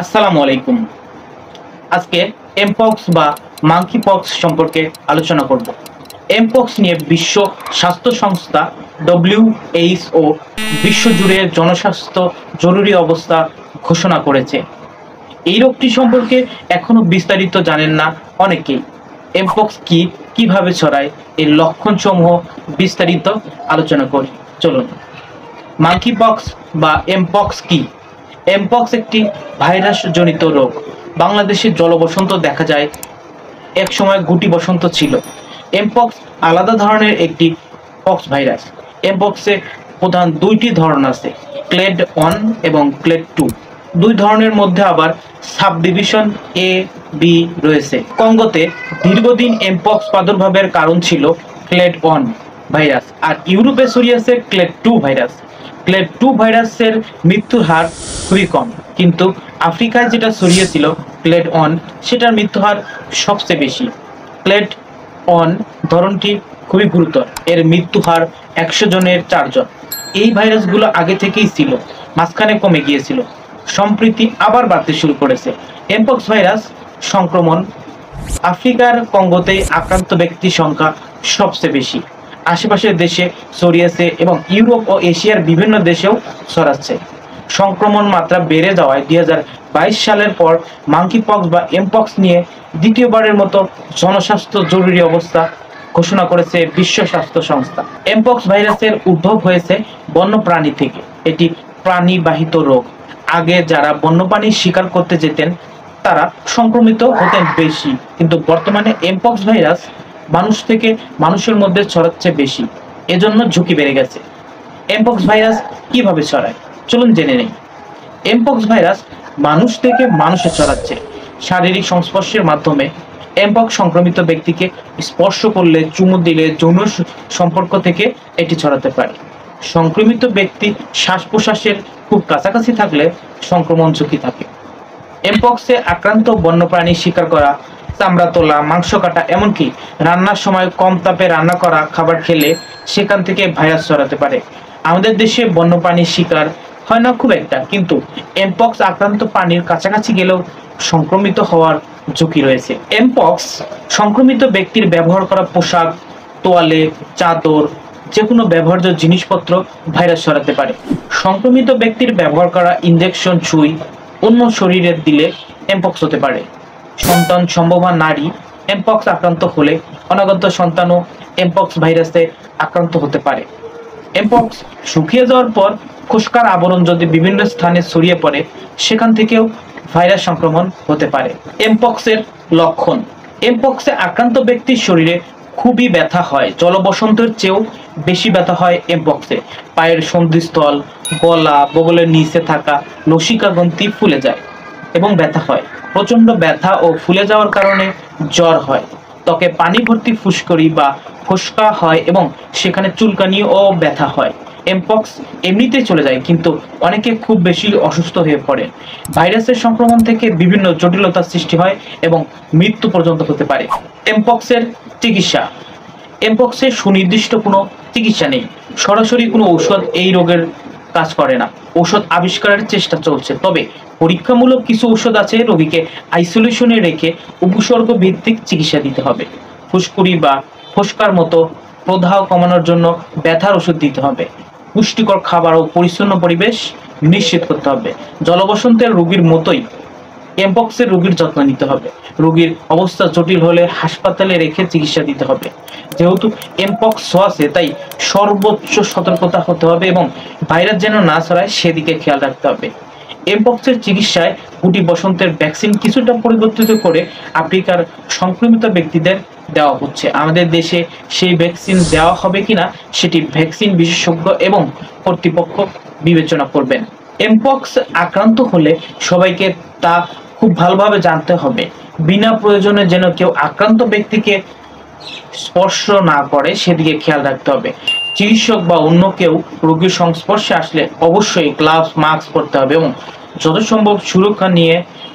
আসসালামু আলাইকুম। আজকে এমপক্স বা মাঙ্কি পক্স সম্পর্কে আলোচনা করব। এমপক্স নিয়ে বিশ্ব স্বাস্থ্য সংস্থা WHO বিশ্বজুড়ে জনস্বাস্থ্য জরুরি অবস্থা ঘোষণা করেছে। এই রোগটি সম্পর্কে এখনো বিস্তারিত জানেন না অনেকেই। এমপক্স কি, কিভাবে ছড়ায়, এর লক্ষণসমূহ বিস্তারিত আলোচনা করি। চলুন। মাঙ্কি পক্স বা এমপক্স কি? এমপক্স একটি ভাইরাস জনিত রোগ। বাংলাদেশে জলবসন্ত দেখা যায়, এক সময় গুটি বসন্ত ছিল। এমপক্স আলাদা ধরনের একটি পক্স ভাইরাস। এমপক্সে প্রধান দুইটি ধরন আছে, ক্লেড 1 এবং ক্লেড 2। দুই ধরনের মধ্যে আবার সাব ডিভিশন এ বি রয়েছে। কঙ্গোতে দীর্ঘদিন এমপক্স প্রাদুর্ভাবের কারণ ছিল ক্লেড 1 ভাইরাস, আর ইউরোপে ছড়িয়েছে ক্লেড 2 ভাইরাস। ক্লেড 2 ভাইরাসের মৃত্যুর হার খুবই কম, কিন্তু আফ্রিকায় যেটা ছড়িয়েছিল ক্লেড 1, সেটার মৃত্যু হার সবচেয়ে বেশি। ক্লেড 1 ধরনটি খুবই গুরুতর, এর মৃত্যু হার 100 জনের 4 জন। এই ভাইরাসগুলো আগে থেকেই ছিল, মাঝখানে কমে গিয়েছিল, সম্প্রতি আবার বাড়তে শুরু করেছে। এমপক্স ভাইরাস সংক্রমণ আফ্রিকার কঙ্গোতে আক্রান্ত ব্যক্তির সংখ্যা সবচেয়ে বেশি। আশেপাশের দেশে ছড়িয়েছে এবং ইউরোপ ও এশিয়ার বিভিন্ন দেশেও ছড়াচ্ছে। সংক্রমণ মাত্রা বেড়ে যাওয়ায় 2022 সালের পর মাঙ্কি পক্স বা এমপক্স নিয়ে দ্বিতীয়বারের মতো জনস্বাস্থ্য জরুরি অবস্থা ঘোষণা করেছে বিশ্ব স্বাস্থ্য সংস্থা। এমপক্স ভাইরাসের উদ্ভব হয়েছে বন্যপ্রাণী থেকে। এটি প্রাণীবাহিত রোগ। আগে যারা বন্যপ্রাণী শিকার করতে যেতেন তারা সংক্রমিত হতেন বেশি, কিন্তু বর্তমানে এমপক্স ভাইরাস মানুষ থেকে মানুষের মধ্যে ছড়াচ্ছে বেশি, এজন্য ঝুঁকি বেড়ে গেছে। এমপক্স ভাইরাস কিভাবে ছড়ায় চলুন জেনে নেই। এমপক্স ভাইরাস মানুষ থেকে মানুষে ছড়াচ্ছে শারীরিক সংস্পর্শের মাধ্যমে। এমপক্স সংক্রমিত ব্যক্তিকে স্পর্শ করলে, চুমু দিলে, যৌন সম্পর্ক থেকে এটি ছড়াতে পারে। সংক্রমিত ব্যক্তি শ্বাস প্রশ্বাসের খুব কাছাকাছি থাকলে সংক্রমণ ঝুঁকি থাকে। এমপক্সে আক্রান্ত বন্যপ্রাণী শিকার করা, চামড়া তোলা, মাংস কাটা, এমনকি রান্নার সময় কম তাপে রান্না করা খাবার খেলে সেখান থেকে ভাইরাস ছড়াতে পারে। আমাদের দেশে বন্যপ্রাণী শিকার হয় না খুব একটা, কিন্তু এমপক্স আক্রান্ত প্রাণীর কাছাকাছি গেলেও সংক্রমিত হওয়ার ঝুঁকি রয়েছে। এমপক্স সংক্রমিত ব্যক্তির ব্যবহার করা পোশাক, তোয়ালে, চাদর, যে কোনো ব্যবহার্য জিনিসপত্র ভাইরাস ছড়াতে পারে। সংক্রমিত ব্যক্তির ব্যবহার করা ইনজেকশন, সুই অন্য শরীরে দিলে এমপক্স হতে পারে। সন্তান সম্ভাবনা নারী এমপক্স আক্রান্ত হলে অনাগত সন্তানও এমপক্স ভাইরাসে আক্রান্ত হতে পারে। এমপক্স শুকিয়ে যাওয়ার পর খুশকার আবরণ যদি বিভিন্ন স্থানে ছড়িয়ে পড়ে, সেখান থেকেও ভাইরাস সংক্রমণ হতে পারে। এমপক্সের লক্ষণ। এমপক্সে আক্রান্ত ব্যক্তির শরীরে খুবই ব্যথা হয়, জলবসন্তের চেয়েও বেশি ব্যথা হয় এমপক্সে। পায়ের সন্ধিস্থল, গলা, বগলের নিচে থাকা লসিকা গ্রন্থি ফুলে যায় এবং ব্যথা হয়। প্রচন্ড ব্যথা ও ফুলে যাওয়ার কারণে জ্বর হয়। ত্বকে পানি ভর্তি ফুসকুড়ি বা ফোস্কা হয় এবং সেখানে চুলকানি ও ব্যথা হয়। এমপক্স এমনিতেই চলে যায়, কিন্তু অনেকে খুব বেশি অসুস্থ হয়ে পড়ে। ভাইরাসের সংক্রমণ থেকে বিভিন্ন জটিলতার সৃষ্টি হয় এবং মৃত্যু পর্যন্ত হতে পারে। এমপক্সের চিকিৎসা। এমপক্সের সুনির্দিষ্ট কোনো চিকিৎসা নেই। সরাসরি কোনো ঔষধ এই রোগের কাজ করে না। ঔষধ আবিষ্কারের চেষ্টা চলছে, তবে পরীক্ষামূলক কিছু ঔষধ আছে। রোগীকে আইসোলেশনে রেখে উপসর্গ ভিত্তিক চিকিৎসা দিতে হবে। ফুসকুড়ি বা ফোস্কার মতো প্রদাহ কমানোর জন্য ব্যথার ওষুধ দিতে হবে। পুষ্টিকর খাবার ও পরিচ্ছন্ন পরিবেশ নিশ্চিত করতে হবে। জলবসন্তের রোগীর মতোই এমপক্সের রোগীর যত্ন নিতে হবে। রোগীর অবস্থা জটিল হলে হাসপাতালে রেখে চিকিৎসা দিতে হবে। যেহেতু এমপক্স ছোঁয়াচে, তাই সর্বোচ্চ সতর্কতা হতে হবে এবং ভাইরাস যেন না ছড়ায় সেদিকে খেয়াল রাখতে হবে। এমপক্সের চিকিৎসায় গুটি বসন্তের ভ্যাকসিন কিছুটা পরিবর্তিত করে আফ্রিকার সংক্রমিত ব্যক্তিদের দেওয়া হচ্ছে। আমাদের দেশে সেই ভ্যাকসিন দেওয়া হবে কিনা সেটি ভ্যাকসিন বিশেষজ্ঞ এবং কর্তৃপক্ষ বিবেচনা করবেন। এমপক্স আক্রান্ত হলে সবাইকে তা খুব ভালোভাবে জানতে হবে। বিনা প্রয়োজনে যেন কেউ আক্রান্ত ব্যক্তিকে স্পর্শ না করে সেদিকে খেয়াল রাখতে হবে। চিকিৎসক বা অন্য কেউ রোগীর সংস্পর্শে আসলে অবশ্যই গ্লাভস, মাস্ক পরতে হবে এবং যথাসম্ভব সুরক্ষা নিয়ে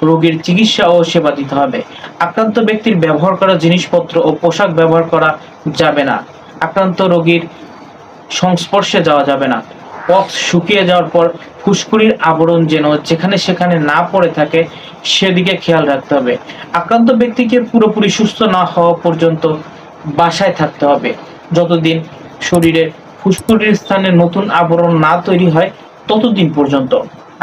রোগীর চিকিৎসা ও সেবা দিতে হবে। আক্রান্ত ব্যক্তির ব্যবহার করা জিনিসপত্র ও পোশাক ব্যবহার করা যাবে না। আক্রান্ত রোগীর সংস্পর্শে যাওয়া যাবে না। পক্স শুকিয়ে যাওয়ার পর ফুসকুড়ির আবরণ যেন যেখানে সেখানে না পড়ে থাকে সেদিকে খেয়াল রাখতে হবে। আক্রান্ত ব্যক্তিকে পুরোপুরি সুস্থ না হওয়া পর্যন্ত বাসায় থাকতে হবে। যতদিন শরীরে ফুসকুড়ির স্থানে নতুন আবরণ না তৈরি হয় ততদিন পর্যন্ত।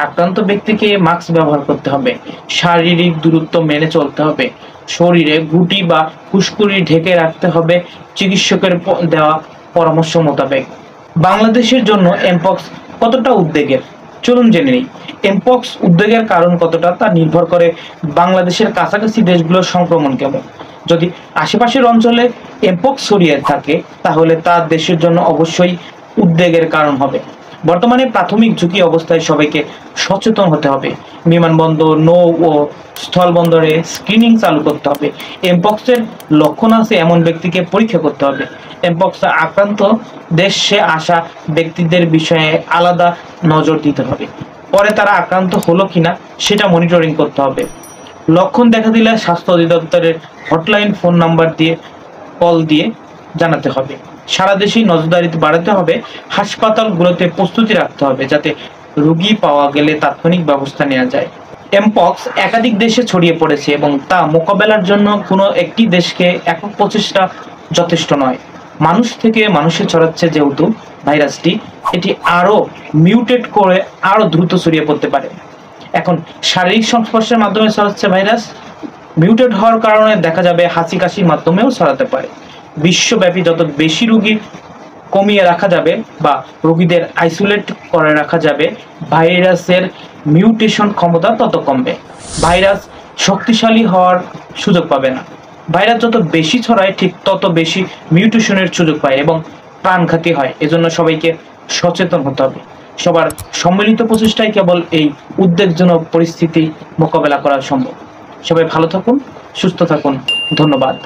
আক্রান্ত ব্যক্তিকে মাস্ক ব্যবহার করতে হবে, শারীরিক দূরত্ব মেনে চলতে হবে, শরীরে গুটি বা ফুসকুড়ি ঢেকে রাখতে হবে চিকিৎসকের দেওয়া পরামর্শ মোতাবেক। বাংলাদেশের জন্য এমপক্স কতটা উদ্বেগের, চলুন জেনে নিই। এমপক্স উদ্বেগের কারণ কতটা তা নির্ভর করে বাংলাদেশের কাছাকাছি দেশগুলোর সংক্রমণ কেমন। যদি আশেপাশের অঞ্চলে এমপক্স ছড়িয়ে থাকে তাহলে তা দেশের জন্য অবশ্যই উদ্বেগের কারণ হবে। বর্তমানে প্রাথমিক ঝুঁকি অবস্থায় সবাইকে সচেতন হতে হবে। বিমানবন্দর, নৌ ও স্থলবন্দরে স্ক্রিনিং চালু করতে হবে। এমপক্সের লক্ষণ আছে এমন ব্যক্তিকে পরীক্ষা করতে হবে। এমপক্স আক্রান্ত দেশে আসা ব্যক্তিদের বিষয়ে আলাদা নজর দিতে হবে। পরে তারা আক্রান্ত হলো কিনা সেটা মনিটরিং করতে হবে। লক্ষণ দেখা দিলে স্বাস্থ্য অধিদপ্তরের হটলাইন ফোন নাম্বার দিয়ে কল দিয়ে জানাতে হবে। সারা দেশেই নজরদারি বাড়াতে হবে। হাসপাতালগুলোতে প্রস্তুতি রাখতে হবে যাতে রোগী পাওয়া গেলে তাৎক্ষণিক ব্যবস্থা নেওয়া যায়। এমপক্স একাধিক দেশে ছড়িয়ে পড়েছে এবং তা মোকাবেলার জন্য কোনো একটি দেশকে একক প্রচেষ্টা যথেষ্ট নয়। মানুষ থেকে মানুষে ছড়াচ্ছে যেহেতু ভাইরাসটি, এটি আরো মিউটেট করে আরো দ্রুত ছড়িয়ে পড়তে পারে। এখন শারীরিক সংস্পর্শের মাধ্যমে ছড়াচ্ছে ভাইরাস, মিউটেট হওয়ার কারণে দেখা যাবে হাঁচি কাশির মাধ্যমেও ছড়াতে পারে। বিশ্বব্যাপী যত বেশি রোগী কমিয়ে রাখা যাবে বা রোগীদের আইসোলেট করে রাখা যাবে, ভাইরাসের মিউটেশন ক্ষমতা তত কমবে। ভাইরাস শক্তিশালী হওয়ার সুযোগ পাবে না। ভাইরাস যত বেশি ছড়ায় ঠিক তত বেশি মিউটেশনের সুযোগ পায় এবং প্রাণঘাতী হয়। এজন্য সবাইকে সচেতন হতে হবে। সবার সম্মিলিত প্রচেষ্টায় কেবল এই উদ্বেগজনক পরিস্থিতি মোকাবেলা করা সম্ভব। সবাই ভালো থাকুন, সুস্থ থাকুন। ধন্যবাদ।